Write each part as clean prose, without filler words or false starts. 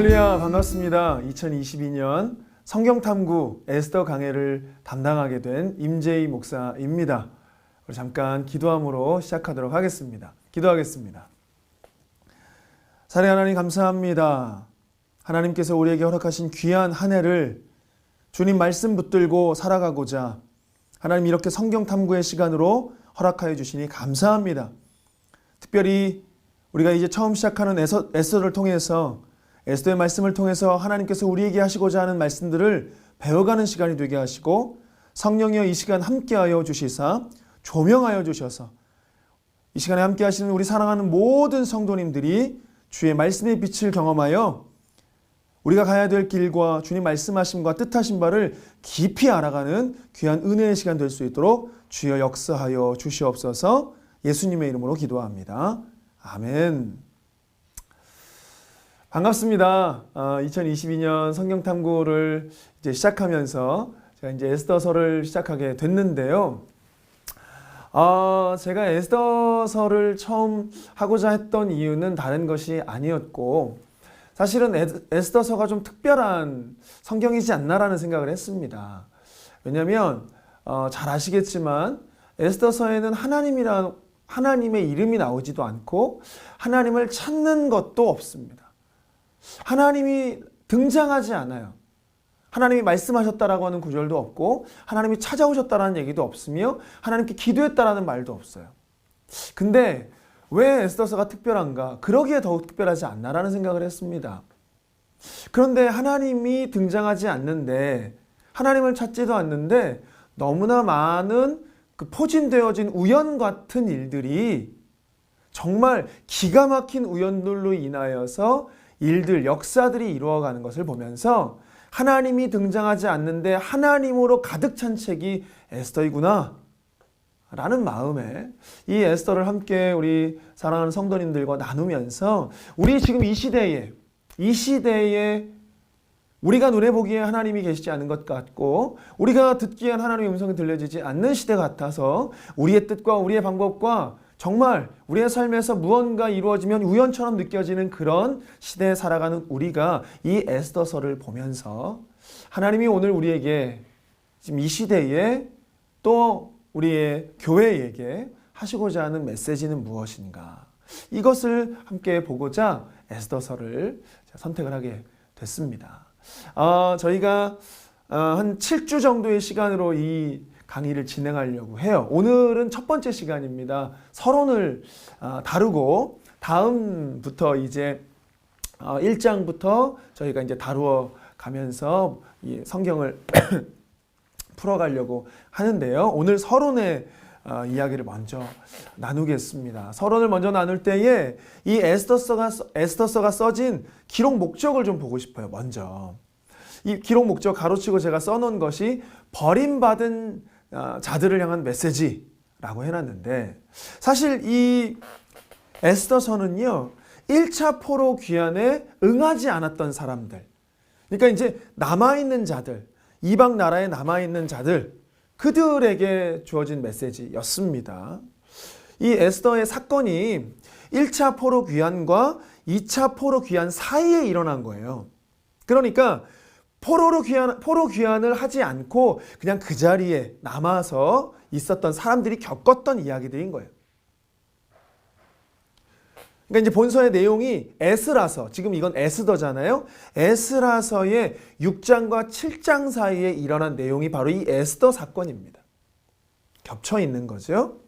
할렐루야, 반갑습니다. 2022년 성경탐구 에스더 강해를 담당하게 된 임재희 목사입니다. 우리 잠깐 기도함으로 시작하도록 하겠습니다. 기도하겠습니다. 사랑하는 하나님 감사합니다. 하나님께서 우리에게 허락하신 귀한 한 해를 주님 말씀 붙들고 살아가고자 하나님 이렇게 성경탐구의 시간으로 허락하여 주시니 감사합니다. 특별히 우리가 이제 처음 시작하는 에스더를 통해서 에스더의 말씀을 통해서 하나님께서 우리에게 하시고자 하는 말씀들을 배워가는 시간이 되게 하시고 성령이여 이 시간 함께하여 주시사 조명하여 주셔서 이 시간에 함께 하시는 우리 사랑하는 모든 성도님들이 주의 말씀의 빛을 경험하여 우리가 가야 될 길과 주님 말씀하심과 뜻하신 바를 깊이 알아가는 귀한 은혜의 시간 될 수 있도록 주여 역사하여 주시옵소서. 예수님의 이름으로 기도합니다. 아멘. 반갑습니다. 2022년 성경탐구를 이제 시작하면서 제가 이제 에스더서를 시작하게 됐는데요. 제가 에스더서를 처음 하고자 했던 이유는 다른 것이 아니었고, 사실은 에스더서가 좀 특별한 성경이지 않나라는 생각을 했습니다. 왜냐하면 잘 아시겠지만 에스더서에는 하나님의 이름이 나오지도 않고 하나님을 찾는 것도 없습니다. 하나님이 등장하지 않아요. 하나님이 말씀하셨다라고 하는 구절도 없고 하나님이 찾아오셨다라는 얘기도 없으며 하나님께 기도했다라는 말도 없어요. 근데 왜 에스더서가 특별한가? 그러기에 더욱 특별하지 않나라는 생각을 했습니다. 그런데 하나님이 등장하지 않는데, 하나님을 찾지도 않는데 너무나 많은 그 포진되어진 우연 같은 일들이 정말 기가 막힌 우연들로 인하여서 일들, 역사들이 이루어가는 것을 보면서 하나님이 등장하지 않는데 하나님으로 가득 찬 책이 에스더이구나 라는 마음에 이 에스더를 함께 우리 사랑하는 성도님들과 나누면서 우리 지금 이 시대에 우리가 눈에 보기에 하나님이 계시지 않은 것 같고 우리가 듣기에 하나님의 음성이 들려지지 않는 시대 같아서 우리의 뜻과 우리의 방법과 정말 우리의 삶에서 무언가 이루어지면 우연처럼 느껴지는 그런 시대에 살아가는 우리가 이 에스더서를 보면서 하나님이 오늘 우리에게 지금 이 시대에 또 우리의 교회에게 하시고자 하는 메시지는 무엇인가, 이것을 함께 보고자 에스더서를 선택을 하게 됐습니다. 저희가 한 7주 정도의 시간으로 이 강의를 진행하려고 해요. 오늘은 첫 번째 시간입니다. 서론을 다루고 다음부터 이제 1장부터 저희가 이제 다루어 가면서 이 성경을 풀어가려고 하는데요. 오늘 서론의 이야기를 먼저 나누겠습니다. 서론을 먼저 나눌 때에 이 에스더서가 써진 기록 목적을 좀 보고 싶어요. 먼저 이 기록 목적 가로치고 제가 써놓은 것이 버림받은 자들을 향한 메시지라고 해놨는데, 사실 이 에스더서는요 1차 포로 귀환에 응하지 않았던 사람들, 그러니까 이제 남아있는 자들, 이방 나라에 남아있는 자들, 그들에게 주어진 메시지였습니다. 이 에스더의 사건이 1차 포로 귀환과 2차 포로 귀환 사이에 일어난 거예요. 그러니까 포로 귀환을 하지 않고 그냥 그 자리에 남아서 있었던 사람들이 겪었던 이야기들인 거예요. 그러니까 이제 본서의 내용이 에스라서, 지금 이건 에스더잖아요. 에스라서의 6장과 7장 사이에 일어난 내용이 바로 이 에스더 사건입니다. 겹쳐 있는 거죠.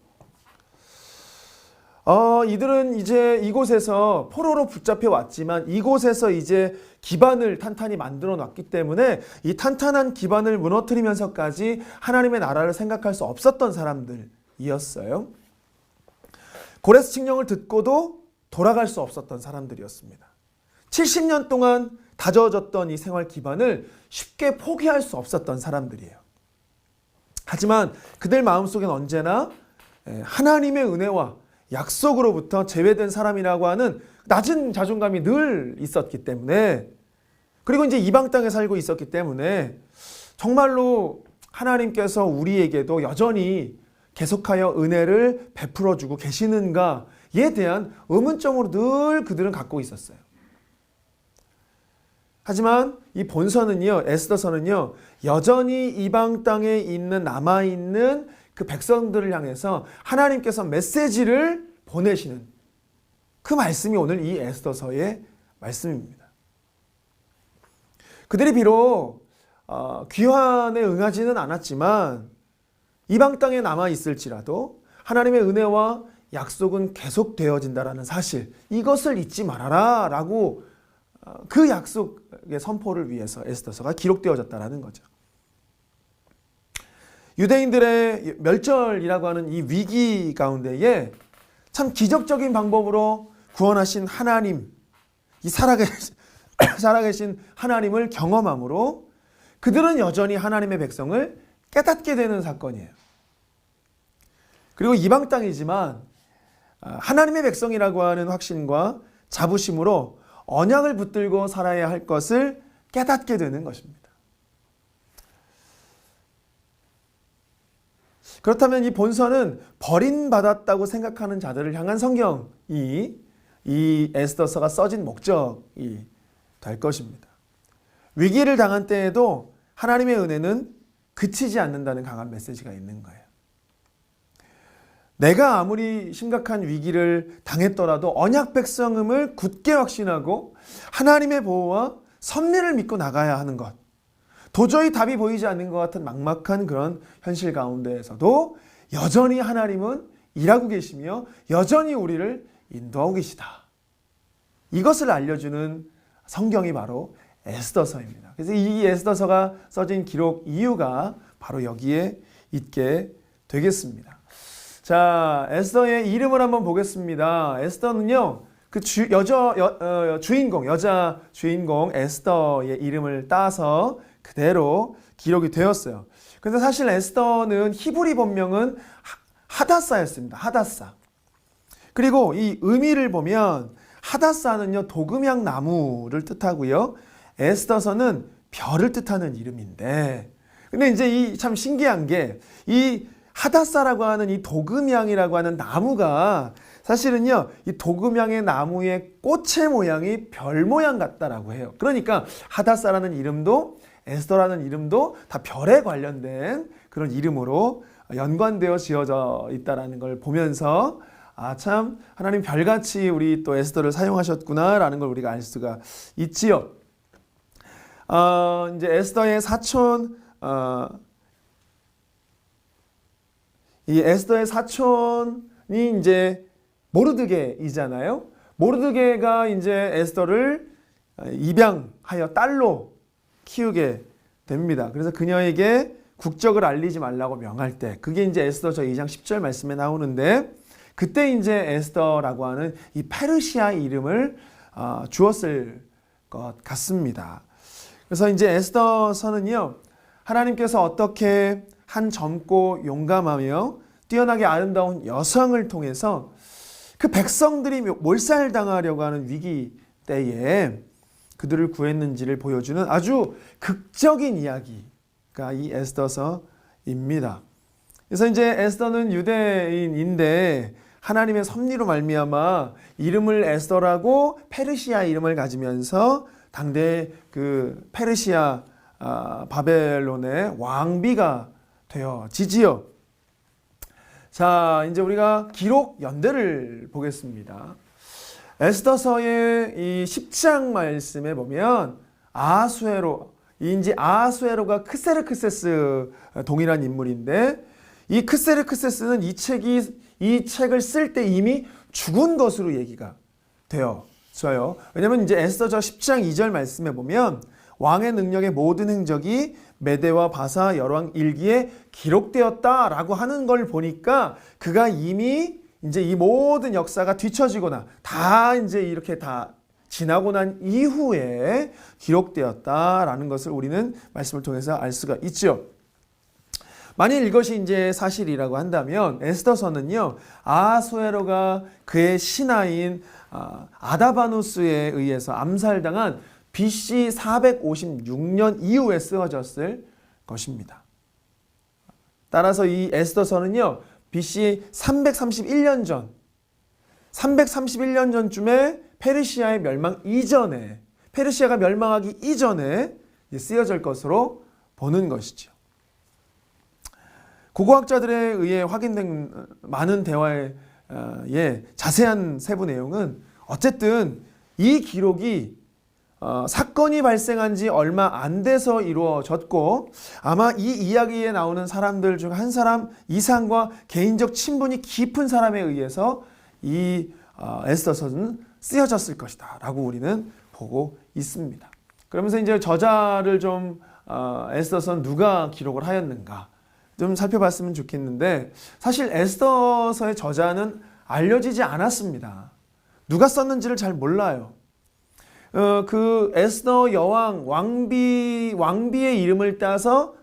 이들은 이제 이곳에서 포로로 붙잡혀 왔지만 이곳에서 이제 기반을 탄탄히 만들어 놨기 때문에 이 탄탄한 기반을 무너뜨리면서까지 하나님의 나라를 생각할 수 없었던 사람들이었어요. 고레스 칙령을 듣고도 돌아갈 수 없었던 사람들이었습니다. 70년 동안 다져졌던 이 생활 기반을 쉽게 포기할 수 없었던 사람들이에요. 하지만 그들 마음속엔 언제나 하나님의 은혜와 약속으로부터 제외된 사람이라고 하는 낮은 자존감이 늘 있었기 때문에, 그리고 이제 이방 땅에 살고 있었기 때문에 정말로 하나님께서 우리에게도 여전히 계속하여 은혜를 베풀어주고 계시는가에 대한 의문점으로 늘 그들은 갖고 있었어요. 하지만 이 본서는요, 에스더서는요, 여전히 이방 땅에 있는 남아있는 그 백성들을 향해서 하나님께서 메시지를 보내시는 그 말씀이 오늘 이 에스더서의 말씀입니다. 그들이 비록 귀환에 응하지는 않았지만 이방 땅에 남아있을지라도 하나님의 은혜와 약속은 계속되어진다라는 사실, 이것을 잊지 말아라 라고 그 약속의 선포를 위해서 에스더서가 기록되어졌다는 거죠. 유대인들의 멸절이라고 하는 이 위기 가운데에 참 기적적인 방법으로 구원하신 하나님, 이 살아계신 하나님을 경험함으로 그들은 여전히 하나님의 백성을 깨닫게 되는 사건이에요. 그리고 이방 땅이지만 하나님의 백성이라고 하는 확신과 자부심으로 언약을 붙들고 살아야 할 것을 깨닫게 되는 것입니다. 그렇다면 이 본서는 버림받았다고 생각하는 자들을 향한 성경이 이 에스더서가 써진 목적이 될 것입니다. 위기를 당한 때에도 하나님의 은혜는 그치지 않는다는 강한 메시지가 있는 거예요. 내가 아무리 심각한 위기를 당했더라도 언약 백성임을 굳게 확신하고 하나님의 보호와 섭리를 믿고 나가야 하는 것. 도저히 답이 보이지 않는 것 같은 막막한 그런 현실 가운데에서도 여전히 하나님은 일하고 계시며 여전히 우리를 인도하고 계시다. 이것을 알려주는 성경이 바로 에스더서입니다. 그래서 이 에스더서가 써진 기록 이유가 바로 여기에 있게 되겠습니다. 자, 에스더의 이름을 한번 보겠습니다. 에스더는요, 그 여자 주인공 에스더의 이름을 따서 그대로 기록이 되었어요. 그런데 사실 에스더는 히브리 본명은 하다사였습니다. 하다사. 그리고 이 의미를 보면 하다사는요, 도금향 나무를 뜻하고요. 에스더서는 별을 뜻하는 이름인데, 근데 이제 이 참 신기한 게 이 하다사라고 하는 이 도금향이라고 하는 나무가 사실은요, 이 도금향의 나무의 꽃의 모양이 별 모양 같다라고 해요. 그러니까 하다사라는 이름도 에스더라는 이름도 다 별에 관련된 그런 이름으로 연관되어 지어져 있다라는 걸 보면서 참 하나님 별같이 우리 또 에스더를 사용하셨구나라는 걸 우리가 알 수가 있지요. 이제 에스더의 사촌 이 에스더의 사촌이 이제 모르드게이잖아요. 모르드게가 이제 에스더를 입양하여 딸로 키우게 됩니다. 그래서 그녀에게 국적을 알리지 말라고 명할 때, 그게 이제 에스더서 2장 10절 말씀에 나오는데, 그때 이제 에스더라고 하는 이 페르시아 이름을 주었을 것 같습니다. 그래서 이제 에스더서는요, 하나님께서 어떻게 한 젊고 용감하며 뛰어나게 아름다운 여성을 통해서 그 백성들이 몰살당하려고 하는 위기 때에 그들을 구했는지를 보여주는 아주 극적인 이야기가 이 에스더서입니다. 그래서 이제 에스더는 유대인인데 하나님의 섭리로 말미암아 이름을 에스더라고 페르시아 이름을 가지면서 당대 그 페르시아 바벨론의 왕비가 되어지지요. 자, 이제 우리가 기록 연대를 보겠습니다. 에스더서의 이 10장 말씀에 보면 아하수에로가 크세르크세스 동일한 인물인데, 이 크세르크세스는 이 책을 쓸 때 이미 죽은 것으로 얘기가 되어져요. 왜냐하면 이제 에스더서 10장 2절 말씀에 보면 왕의 능력의 모든 행적이 메대와 바사 열왕 일기에 기록되었다라고 하는 걸 보니까 그가 이미 이제 이 모든 역사가 뒤처지거나 다 이제 이렇게 다 지나고 난 이후에 기록되었다라는 것을 우리는 말씀을 통해서 알 수가 있죠. 만일 이것이 이제 사실이라고 한다면 에스더서는요, 아하수에로가 그의 신하인 아다바누스에 의해서 암살당한 BC 456년 이후에 쓰여졌을 것입니다. 따라서 이 에스더서는요, BC 331년 전, 331년 전쯤에 페르시아의 멸망 이전에 페르시아가 멸망하기 이전에 쓰여질 것으로 보는 것이죠. 고고학자들에 의해 확인된 많은 대화의 자세한 세부 내용은 어쨌든 이 기록이 사건이 발생한 지 얼마 안 돼서 이루어졌고 아마 이 이야기에 나오는 사람들 중 한 사람 이상과 개인적 친분이 깊은 사람에 의해서 이 에스더서는 쓰여졌을 것이다 라고 우리는 보고 있습니다. 그러면서 이제 저자를 좀 에스더서는 누가 기록을 하였는가 좀 살펴봤으면 좋겠는데 사실 에스더서의 저자는 알려지지 않았습니다. 누가 썼는지를 잘 몰라요. 그 에스더 여왕 왕비의 이름을 따서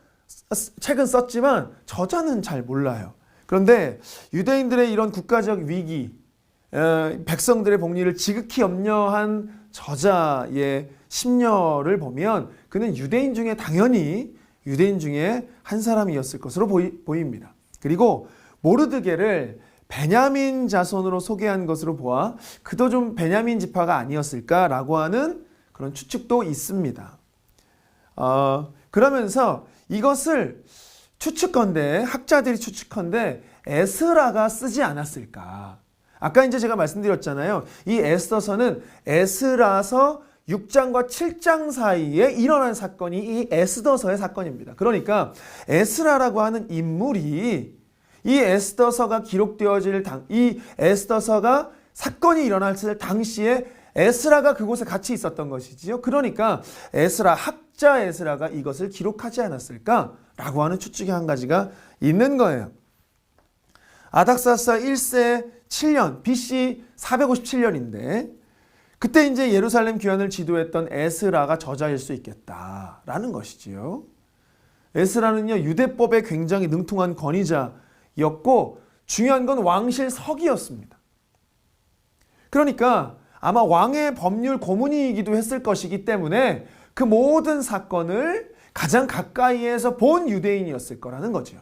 책은 썼지만 저자는 잘 몰라요. 그런데 유대인들의 이런 국가적 위기, 백성들의 복리를 지극히 염려한 저자의 심려를 보면 그는 유대인 중에 당연히 유대인 중에 한 사람이었을 것으로 보입니다. 그리고 모르드게를 베냐민 자손으로 소개한 것으로 보아 그도 좀 베냐민 지파가 아니었을까라고 하는 그런 추측도 있습니다. 그러면서 이것을 추측컨대 학자들이 추측컨대 에스라가 쓰지 않았을까. 아까 이제 제가 말씀드렸잖아요. 이 에스더서는 에스라서 6장과 7장 사이에 일어난 사건이 이 에스더서의 사건입니다. 그러니까 에스라라고 하는 인물이 이 에스더서가 기록되어질 이 에스더서가 사건이 일어났을 당시에 에스라가 그곳에 같이 있었던 것이지요. 그러니까 학자 에스라가 이것을 기록하지 않았을까라고 하는 추측이 한 가지가 있는 거예요. 아닥사스 1세 7년 BC 457년인데 그때 이제 예루살렘 귀환을 지도했던 에스라가 저자일 수 있겠다라는 것이지요. 에스라는요 유대법에 굉장히 능통한 권위자였고 중요한 건 왕실석이었습니다. 그러니까 아마 왕의 법률 고문이기도 했을 것이기 때문에 그 모든 사건을 가장 가까이에서 본 유대인이었을 거라는 거죠.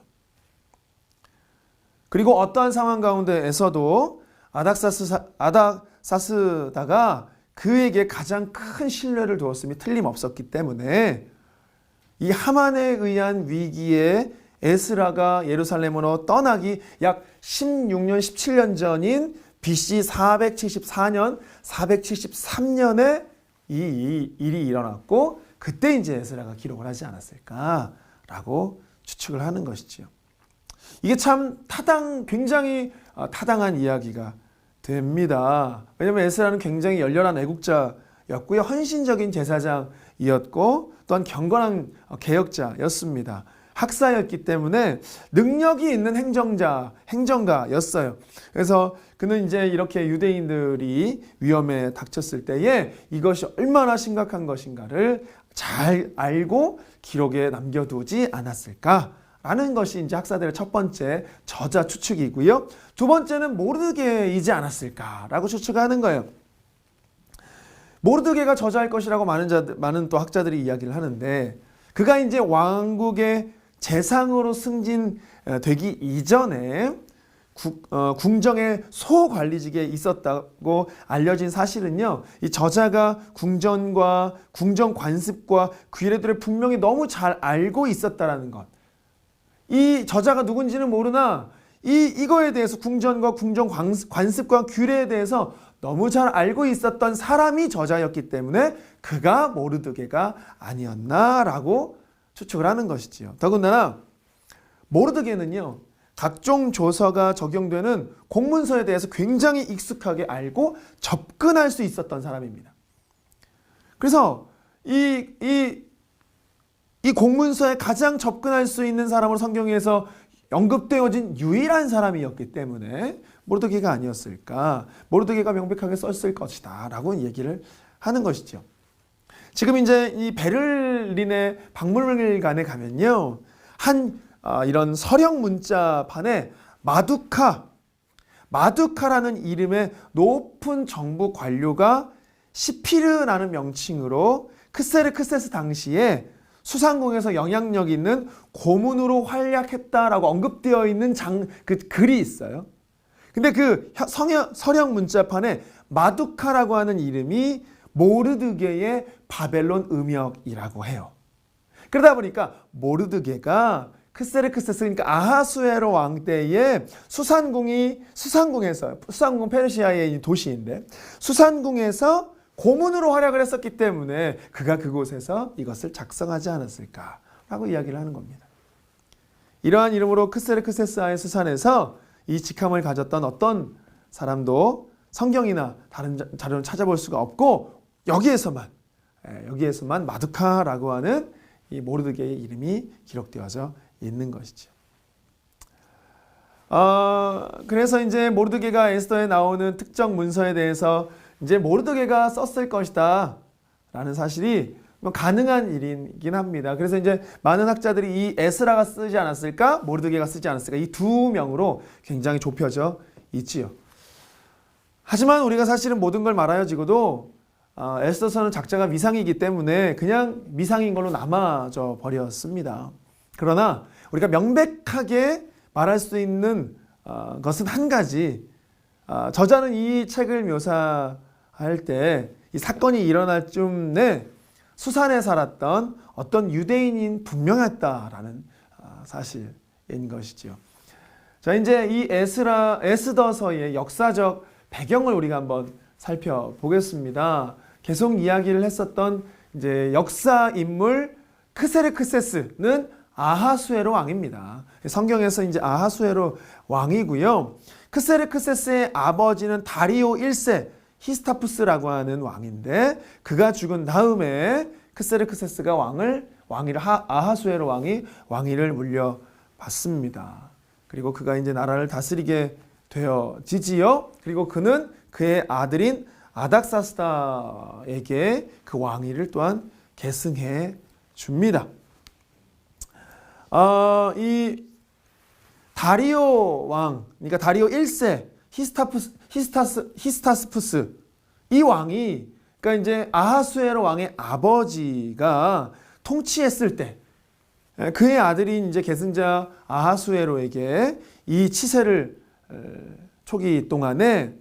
그리고 어떠한 상황 가운데에서도 아닥사스다가 그에게 가장 큰 신뢰를 두었음이 틀림없었기 때문에 이 하만에 의한 위기에 에스라가 예루살렘으로 떠나기 약 16년, 17년 전인 BC 474년, 473년에 이 일이 일어났고 그때 이제 에스라가 기록을 하지 않았을까라고 추측을 하는 것이지요. 이게 참 굉장히 타당한 이야기가 됩니다. 왜냐하면 에스라는 굉장히 열렬한 애국자였고요. 헌신적인 제사장이었고 또한 경건한 개혁자였습니다. 학사였기 때문에 능력이 있는 행정가였어요. 그래서 그는 이제 이렇게 유대인들이 위험에 닥쳤을 때에 이것이 얼마나 심각한 것인가를 잘 알고 기록에 남겨두지 않았을까라는 것이 이제 학사들의 첫 번째 저자 추측이고요. 두 번째는 모르드게이지 않았을까라고 추측하는 거예요. 모르드게가 저자일 것이라고 많은 또 학자들이 이야기를 하는데 그가 이제 왕국의 재상으로 승진되기 이전에 궁정의 소관리직에 있었다고 알려진 사실은요. 이 저자가 궁전과 궁정 관습과 규례들을 분명히 너무 잘 알고 있었다라는 것. 이 저자가 누군지는 모르나 이거에 대해서 궁전과 궁정 관습과 규례에 대해서 너무 잘 알고 있었던 사람이 저자였기 때문에 그가 모르드게가 아니었나라고 추측을 하는 것이지요. 더군다나 모르드게는요. 각종 조서가 적용되는 공문서에 대해서 굉장히 익숙하게 알고 접근할 수 있었던 사람입니다. 그래서 이 공문서에 가장 접근할 수 있는 사람으로 성경에서 언급되어진 유일한 사람이었기 때문에 모르드게가 아니었을까, 모르드게가 명백하게 썼을 것이다 라고 얘기를 하는 것이죠. 지금 이제 이 베를린의 박물관에 가면요. 이런 서령 문자판에 마두카라는 이름의 높은 정부 관료가 시피르라는 명칭으로 크세스 당시에 수상궁에서 영향력 있는 고문으로 활약했다라고 언급되어 있는 그 글이 있어요. 근데 그 서령 문자판에 마두카라고 하는 이름이 모르드게의 바벨론 음역이라고 해요. 그러다 보니까 모르드게가 크세르크세스, 그러니까 아하수에로 왕 때에 수산궁 페르시아의 도시인데 수산궁에서 고문으로 활약을 했었기 때문에 그가 그곳에서 이것을 작성하지 않았을까라고 이야기를 하는 겁니다. 이러한 이름으로 크세르크세스하의 수산에서 이 직함을 가졌던 어떤 사람도 성경이나 다른 자료는 찾아볼 수가 없고 여기에서만 마두카라고 하는 이 모르드게의 이름이 기록되어져 있는 것이죠. 그래서 이제 모르드게가 에스더에 나오는 특정 문서에 대해서 이제 모르드게가 썼을 것이다 라는 사실이 가능한 일이긴 합니다. 그래서 이제 많은 학자들이 이 에스라가 쓰지 않았을까, 모르드게가 쓰지 않았을까, 이 두 명으로 굉장히 좁혀져 있지요. 하지만 우리가 사실은 모든 걸 말하여지고도 에스더서는 작자가 미상이기 때문에 그냥 미상인 걸로 남아져 버렸습니다. 그러나 우리가 명백하게 말할 수 있는 것은 한 가지, 저자는 이 책을 묘사할 때 이 사건이 일어날 즈음에 수산에 살았던 어떤 유대인인 분명했다라는 사실인 것이죠. 자, 이제 이 에스더서의 역사적 배경을 우리가 한번 살펴보겠습니다. 계속 이야기를 했었던 이제 역사 인물 크세르크세스는 아하수에로 왕입니다. 성경에서 이제 아하수에로 왕이고요. 크세르크세스의 아버지는 다리오 1세 히스타푸스라고 하는 왕인데 그가 죽은 다음에 크세르크세스가 아하수에로 왕이 왕위를 물려받습니다. 그리고 그가 이제 나라를 다스리게 되어지지요. 그리고 그는 그의 아들인 아닥사스다에게 그 왕위를 또한 계승해 줍니다. 이 다리오 왕, 그러니까 다리오 1세 히스타스푸스 이 왕이, 그러니까 이제 아하수에로 왕의 아버지가 통치했을 때 그의 아들인 이제 계승자 아하수에로에게 이 치세를 초기 동안에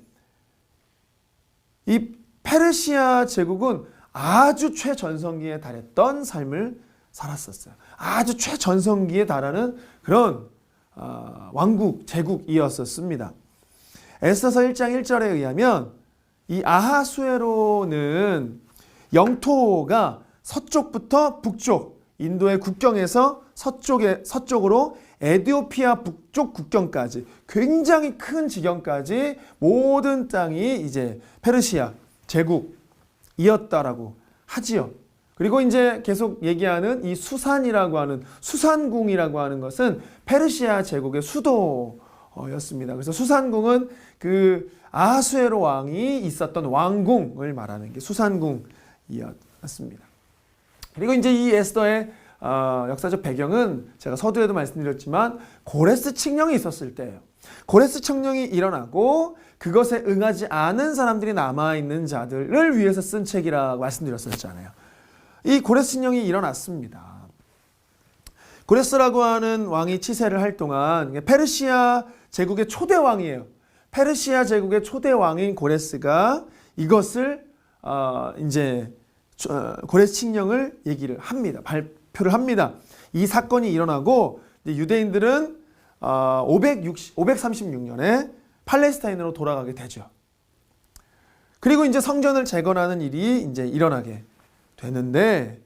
이 페르시아 제국은 아주 최전성기에 달했던 삶을 살았었어요. 아주 최전성기에 달하는 그런 왕국, 제국이었었습니다. 에스더서 1장 1절에 의하면 이 아하수에로는 영토가 서쪽부터 북쪽, 인도의 국경에서 서쪽으로 에티오피아 북쪽 국경까지 굉장히 큰 지경까지 모든 땅이 이제 페르시아 제국이었다라고 하지요. 그리고 이제 계속 얘기하는 이 수산이라고 하는 수산궁이라고 하는 것은 페르시아 제국의 수도였습니다. 그래서 수산궁은 그 아하수에로 왕이 있었던 왕궁을 말하는 게 수산궁이었습니다. 그리고 이제 이 에스더의 역사적 배경은 제가 서두에도 말씀드렸지만 고레스 칙령이 있었을 때예요. 고레스 칙령이 일어나고 그것에 응하지 않은 사람들이 남아있는 자들을 위해서 쓴 책이라고 말씀드렸었잖아요. 이 고레스 칙령이 일어났습니다. 고레스라고 하는 왕이 치세를 할 동안 페르시아 제국의 초대 왕이에요. 페르시아 제국의 초대 왕인 고레스가 이것을 이제 고레스 칙령을 얘기를 합니다. 발표를 합니다. 이 사건이 일어나고 유대인들은 536년에 팔레스타인으로 돌아가게 되죠. 그리고 이제 성전을 재건하는 일이 이제 일어나게 되는데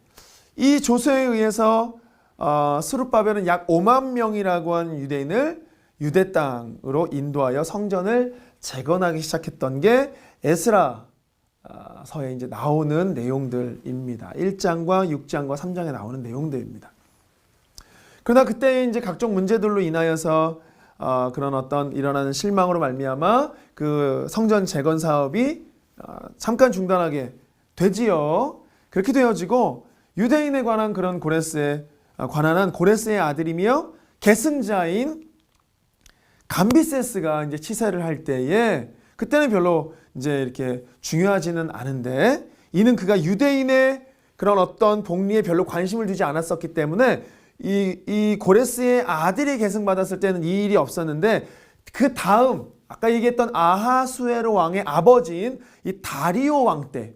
이 조서에 의해서 스룹바벨은 약 5만 명이라고 하는 유대인을 유대 땅으로 인도하여 성전을 재건하기 시작했던 게 에스라 서에 이제 나오는 내용들입니다. 1장과 6장과 3장에 나오는 내용들입니다. 그러나 그때 이제 각종 문제들로 인하여서 그런 어떤 일어나는 실망으로 말미암아 그 성전 재건 사업이 잠깐 중단하게 되지요. 그렇게 되어지고 유대인에 관한 그런 관한한 고레스의 아들이며 계승자인 감비세스가 이제 치세를 할 때에 그때는 별로 이제 이렇게 중요하지는 않은데 이는 그가 유대인의 그런 어떤 복리에 별로 관심을 두지 않았었기 때문에 이 고레스의 아들이 계승받았을 때는 이 일이 없었는데 그 다음 아까 얘기했던 아하수에로 왕의 아버지인 이 다리오 왕 때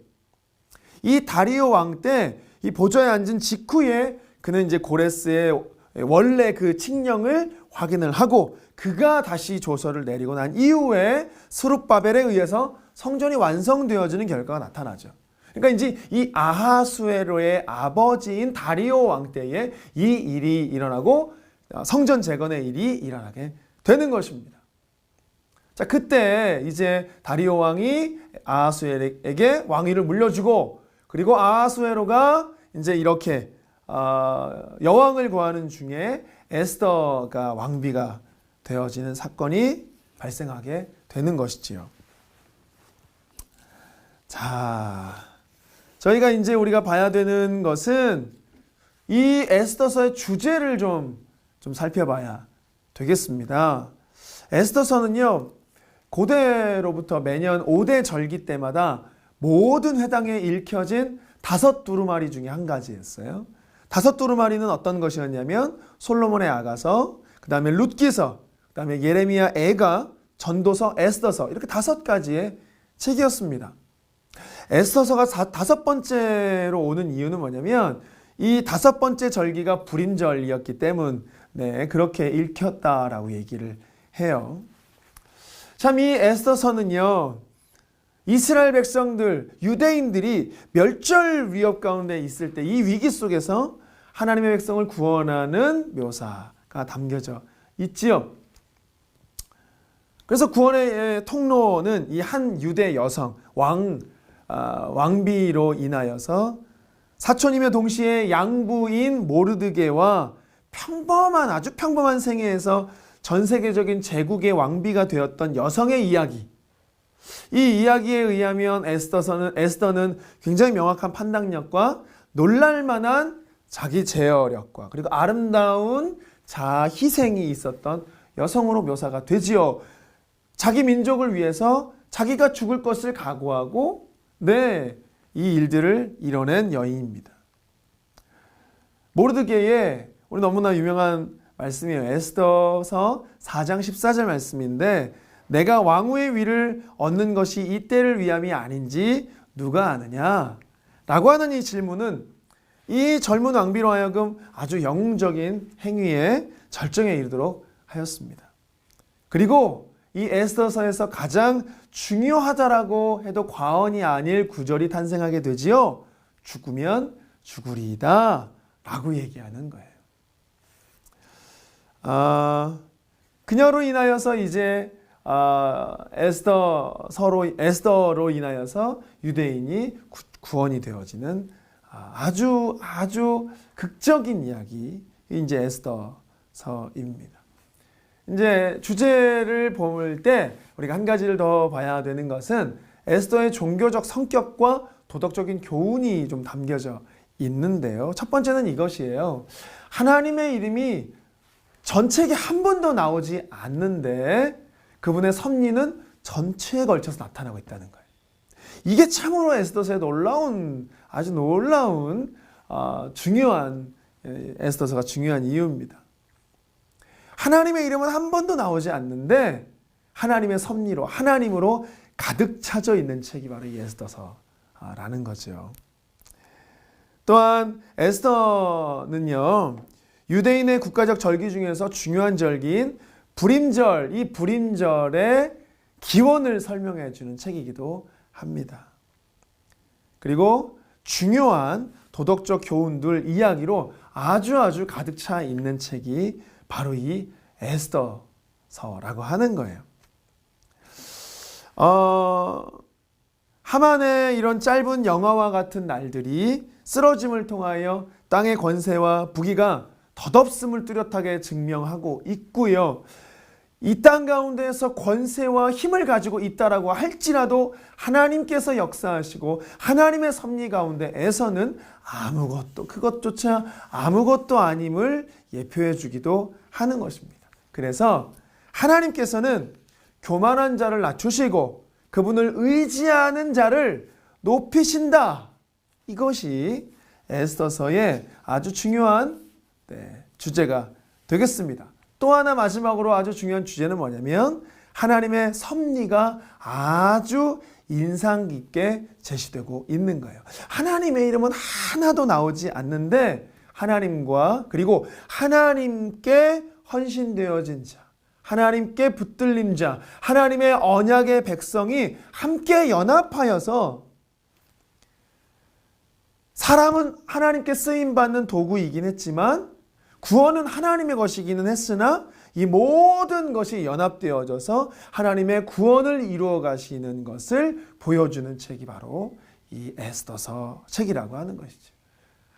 이 다리오 왕 때 이 보좌에 앉은 직후에 그는 이제 고레스의 원래 그 칙령을 확인을 하고 그가 다시 조서를 내리고 난 이후에 스룹바벨에 의해서 성전이 완성되어지는 결과가 나타나죠. 그러니까 이제 이 아하수에로의 아버지인 다리오 왕 때에 이 일이 일어나고 성전 재건의 일이 일어나게 되는 것입니다. 자, 그때 이제 다리오 왕이 아하수에로에게 왕위를 물려주고 그리고 아하수에로가 이제 이렇게 여왕을 구하는 중에 에스더가 왕비가 되어지는 사건이 발생하게 되는 것이지요. 자, 저희가 이제 우리가 봐야 되는 것은 이 에스더서의 주제를 좀 살펴봐야 되겠습니다. 에스더서는요, 고대로부터 매년 5대 절기 때마다 모든 회당에 읽혀진 5 두루마리 중에 한 가지였어요. 5 두루마리는 어떤 것이었냐면 솔로몬의 아가서, 그 다음에 룻기서, 그 다음에 예레미야 애가, 전도서, 에스더서 이렇게 5가지의 책이었습니다. 에스더서가 5번째로 오는 이유는 뭐냐면 이 5번째 절기가 불임절이었기 때문에 그렇게 읽혔다라고 얘기를 해요. 참 이 에스더서는요, 이스라엘 백성들, 유대인들이 멸절 위협 가운데 있을 때 이 위기 속에서 하나님의 백성을 구원하는 묘사가 담겨져 있지요. 그래서 구원의 통로는 이 한 유대 여성, 왕비로 인하여서 사촌이며 동시에 양부인 모르드게와 아주 평범한 생애에서 전 세계적인 제국의 왕비가 되었던 여성의 이야기, 이 이야기에 의하면 에스더는 굉장히 명확한 판단력과 놀랄만한 자기 제어력과 그리고 아름다운 자아 희생이 있었던 여성으로 묘사가 되지요. 자기 민족을 위해서 자기가 죽을 것을 각오하고 이 일들을 이뤄낸 여인입니다. 모르드게의 우리 너무나 유명한 말씀이에요. 에스더서 4장 14절 말씀인데 내가 왕후의 위를 얻는 것이 이때를 위함이 아닌지 누가 아느냐? 라고 하는 이 질문은 이 젊은 왕비로 하여금 아주 영웅적인 행위에 절정에 이르도록 하였습니다. 그리고 이 에스더서에서 가장 중요하다라고 해도 과언이 아닐 구절이 탄생하게 되지요. 죽으면 죽으리이다 라고 얘기하는 거예요. 그녀로 인하여서 이제 에스더로 인하여서 유대인이 구원이 되어지는 아주 극적인 이야기, 이제 에스더서입니다. 이제 주제를 볼 때 우리가 한 가지를 더 봐야 되는 것은 에스더의 종교적 성격과 도덕적인 교훈이 좀 담겨져 있는데요. 첫 번째는 이것이에요. 하나님의 이름이 전책에 한 번도 나오지 않는데 그분의 섭리는 전체에 걸쳐서 나타나고 있다는 거예요. 이게 참으로 에스더서의 아주 놀라운 에스더서가 중요한 이유입니다. 하나님의 이름은 한 번도 나오지 않는데 하나님의 섭리로, 하나님으로 가득 차져 있는 책이 바로 이 에스더서라는 거죠. 또한 에스더는요, 유대인의 국가적 절기 중에서 중요한 절기인 불임절, 이 불임절의 기원을 설명해 주는 책이기도 합니다. 그리고 중요한 도덕적 교훈들 이야기로 아주 가득 차 있는 책이 바로 이 에스더서라고 하는 거예요. 하만의 이런 짧은 영화와 같은 날들이 쓰러짐을 통하여 땅의 권세와 부귀가 덧없음을 뚜렷하게 증명하고 있고요. 이 땅 가운데에서 권세와 힘을 가지고 있다라고 할지라도 하나님께서 역사하시고 하나님의 섭리 가운데에서는 그것조차 아무것도 아님을 예표해 주기도 하는 것입니다. 그래서 하나님께서는 교만한 자를 낮추시고 그분을 의지하는 자를 높이신다. 이것이 에스더서의 아주 중요한 주제가 되겠습니다. 또 하나 마지막으로 아주 중요한 주제는 뭐냐면 하나님의 섭리가 아주 인상 깊게 제시되고 있는 거예요. 하나님의 이름은 하나도 나오지 않는데 하나님과 그리고 하나님께 헌신되어진 자, 하나님께 붙들린 자, 하나님의 언약의 백성이 함께 연합하여서 사람은 하나님께 쓰임받는 도구이긴 했지만 구원은 하나님의 것이기는 했으나 이 모든 것이 연합되어져서 하나님의 구원을 이루어 가시는 것을 보여주는 책이 바로 이 에스더서 책이라고 하는 것이죠.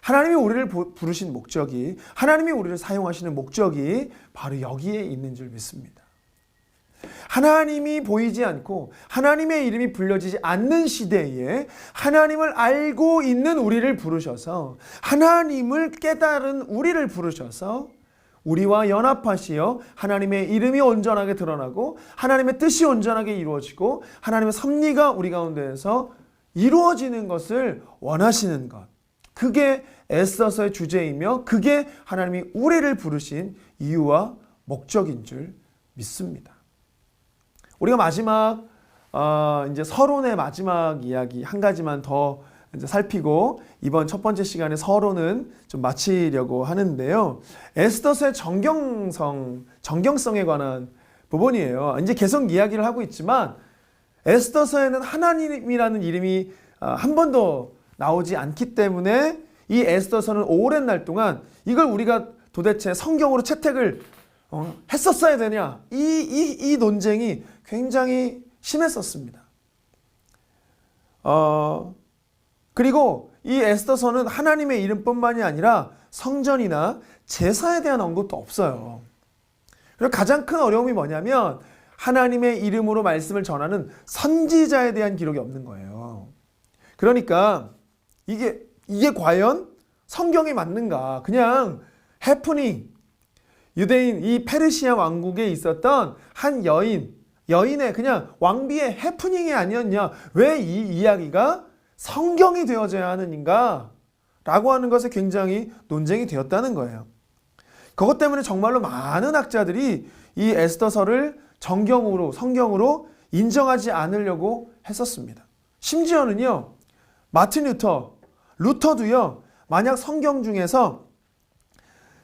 하나님이 우리를 부르신 목적이, 하나님이 우리를 사용하시는 목적이 바로 여기에 있는 줄 믿습니다. 하나님이 보이지 않고 하나님의 이름이 불려지지 않는 시대에 하나님을 알고 있는 우리를 부르셔서 하나님을 깨달은 우리를 부르셔서 우리와 연합하시어 하나님의 이름이 온전하게 드러나고 하나님의 뜻이 온전하게 이루어지고 하나님의 섭리가 우리 가운데에서 이루어지는 것을 원하시는 것. 그게 에스더서의 주제이며 그게 하나님이 우리를 부르신 이유와 목적인 줄 믿습니다. 우리가 마지막 이제 서론의 마지막 이야기 한 가지만 더 이제 살피고 이번 첫 번째 시간에 서론은 좀 마치려고 하는데요. 에스더서의 정경성에 관한 부분이에요. 이제 계속 이야기를 하고 있지만 에스더서에는 하나님이라는 이름이 한 번도 나오지 않기 때문에 이 에스더서는 오랜 날 동안 이걸 우리가 도대체 성경으로 채택을 했었어야 되냐 이 논쟁이 굉장히 심했었습니다. 그리고 이 에스더서는 하나님의 이름뿐만이 아니라 성전이나 제사에 대한 언급도 없어요. 그리고 가장 큰 어려움이 뭐냐면 하나님의 이름으로 말씀을 전하는 선지자에 대한 기록이 없는 거예요. 그러니까 이게 과연 성경에 맞는가? 그냥 해프닝, 유대인 이 페르시아 왕국에 있었던 한 여인의 그냥 왕비의 해프닝이 아니었냐? 왜 이 이야기가 성경이 되어져야 하는가? 라고 하는 것에 굉장히 논쟁이 되었다는 거예요. 그것 때문에 정말로 많은 학자들이 이 에스더서를 성경으로 인정하지 않으려고 했었습니다. 심지어는요, 마틴 루터도요, 만약 성경 중에서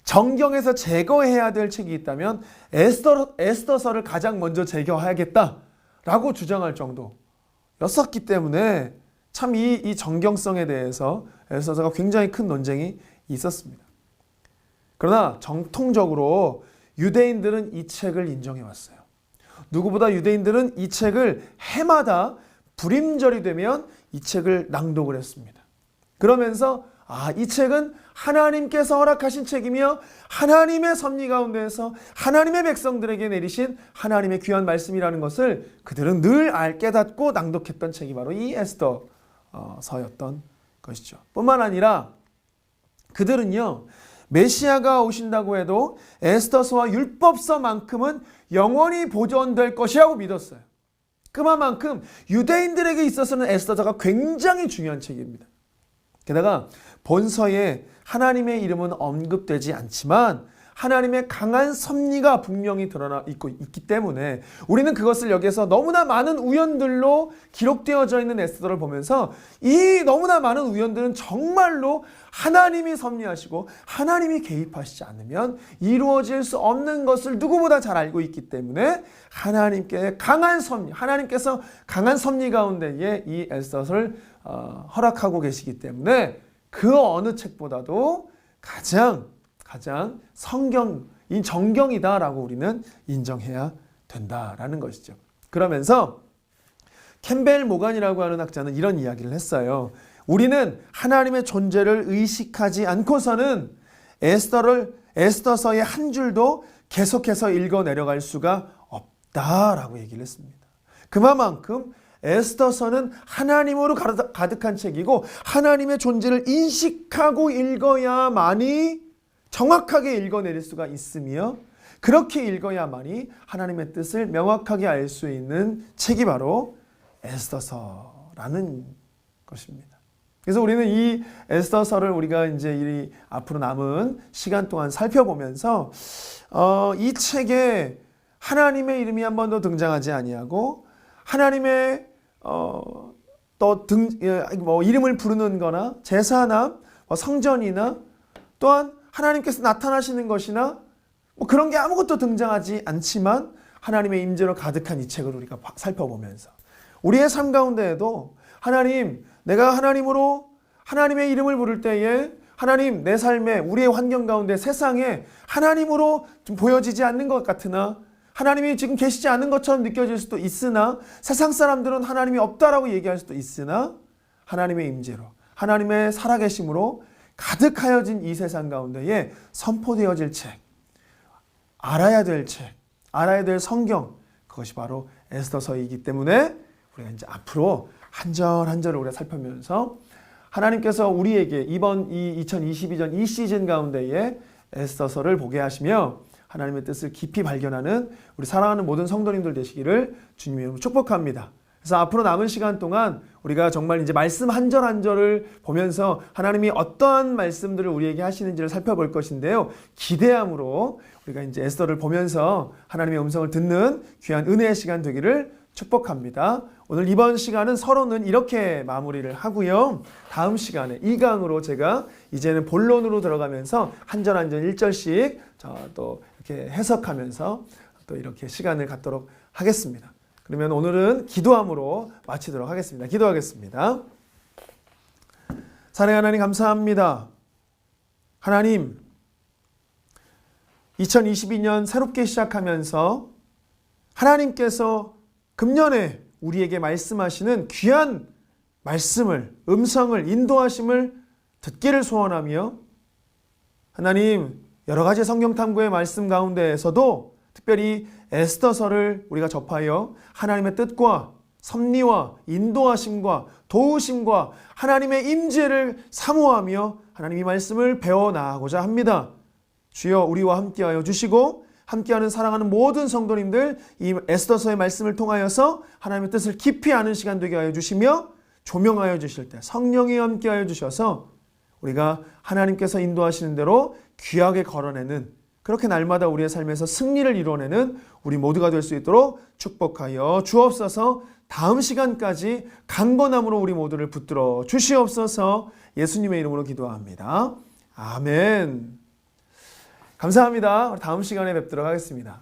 정경에서 제거해야 될 책이 있다면 에스더서를 가장 먼저 제거해야겠다라고 주장할 정도였었기 때문에 참 이 정경성에 대해서 에스더서가 굉장히 큰 논쟁이 있었습니다. 그러나 정통적으로 유대인들은 이 책을 인정해 왔어요. 누구보다 유대인들은 이 책을 해마다 불임절이 되면 이 책을 낭독을 했습니다. 그러면서 이 책은 하나님께서 허락하신 책이며 하나님의 섭리 가운데에서 하나님의 백성들에게 내리신 하나님의 귀한 말씀이라는 것을 그들은 늘 깨닫고 낭독했던 책이 바로 이 에스더서였던 것이죠. 뿐만 아니라 그들은요, 메시아가 오신다고 해도 에스더서와 율법서만큼은 영원히 보존될 것이라고 믿었어요. 그만큼 유대인들에게 있어서는 에스더서가 굉장히 중요한 책입니다. 게다가 본서에 하나님의 이름은 언급되지 않지만 하나님의 강한 섭리가 분명히 드러나 있기 때문에 우리는 그것을 여기에서 너무나 많은 우연들로 기록되어져 있는 에스더를 보면서 이 너무나 많은 우연들은 정말로 하나님이 섭리하시고 하나님이 개입하시지 않으면 이루어질 수 없는 것을 누구보다 잘 알고 있기 때문에 하나님께서 강한 섭리 가운데에 이 에스더를 허락하고 계시기 때문에 그 어느 책보다도 가장 성경인 정경이다라고 우리는 인정해야 된다라는 것이죠. 그러면서 캠벨 모간이라고 하는 학자는 이런 이야기를 했어요. 우리는 하나님의 존재를 의식하지 않고서는 에스더서의 한 줄도 계속해서 읽어 내려갈 수가 없다라고 얘기를 했습니다. 그만큼 에스더서는 하나님으로 가득한 책이고 하나님의 존재를 인식하고 읽어야만이 정확하게 읽어내릴 수가 있으며 그렇게 읽어야만이 하나님의 뜻을 명확하게 알 수 있는 책이 바로 에스더서라는 것입니다. 그래서 우리는 이 에스더서를 우리가 이제 이 앞으로 남은 시간 동안 살펴보면서 이 책에 하나님의 이름이 한 번도 등장하지 아니하고 하나님의 이름을 부르는 거나 제사나 성전이나 또한 하나님께서 나타나시는 것이나 그런 게 아무것도 등장하지 않지만 하나님의 임재로 가득한 이 책을 우리가 살펴보면서 우리의 삶 가운데에도 하나님, 내가 하나님으로 하나님의 이름을 부를 때에 하나님, 내 삶에 우리의 환경 가운데 세상에 하나님으로 좀 보여지지 않는 것 같으나 하나님이 지금 계시지 않은 것처럼 느껴질 수도 있으나 세상 사람들은 하나님이 없다라고 얘기할 수도 있으나 하나님의 임재로 하나님의 살아계심으로 가득하여진 이 세상 가운데에 선포되어질 책, 알아야 될 책, 알아야 될 성경, 그것이 바로 에스더서이기 때문에 우리가 이제 앞으로 한 절 한 절을 우리가 살펴보면서 하나님께서 우리에게 이번 이 2022년 이 시즌 가운데에 에스더서를 보게 하시며 하나님의 뜻을 깊이 발견하는 우리 사랑하는 모든 성도님들 되시기를 주님의 이름으로 축복합니다. 그래서 앞으로 남은 시간 동안 우리가 정말 이제 말씀 한 절 한 절을 보면서 하나님이 어떠한 말씀들을 우리에게 하시는지를 살펴볼 것인데요. 기대함으로 우리가 이제 에스더를 보면서 하나님의 음성을 듣는 귀한 은혜의 시간 되기를 축복합니다. 오늘 이번 시간은 서론은 이렇게 마무리를 하고요. 다음 시간에 2강으로 제가 이제는 본론으로 들어가면서 한 절 한 절 1절씩 또 이렇게 해석하면서 또 이렇게 시간을 갖도록 하겠습니다. 그러면 오늘은 기도함으로 마치도록 하겠습니다. 기도하겠습니다. 사랑하는 하나님 감사합니다. 하나님, 2022년 새롭게 시작하면서 하나님께서 금년에 우리에게 말씀하시는 귀한 말씀을, 음성을, 인도하심을 듣기를 소원하며 하나님, 여러 가지 성경 탐구의 말씀 가운데에서도 특별히 에스더서를 우리가 접하여 하나님의 뜻과 섭리와 인도하심과 도우심과 하나님의 임재를 사모하며 하나님의 말씀을 배워나가고자 합니다. 주여 우리와 함께하여 주시고 함께하는 사랑하는 모든 성도님들 이 에스더서의 말씀을 통하여서 하나님의 뜻을 깊이 아는 시간 되게 하여 주시며 조명하여 주실 때 성령이 함께하여 주셔서 우리가 하나님께서 인도하시는 대로 귀하게 걸어내는 그렇게 날마다 우리의 삶에서 승리를 이뤄내는 우리 모두가 될 수 있도록 축복하여 주옵소서. 다음 시간까지 강건함으로 우리 모두를 붙들어 주시옵소서. 예수님의 이름으로 기도합니다. 아멘. 감사합니다. 다음 시간에 뵙도록 하겠습니다.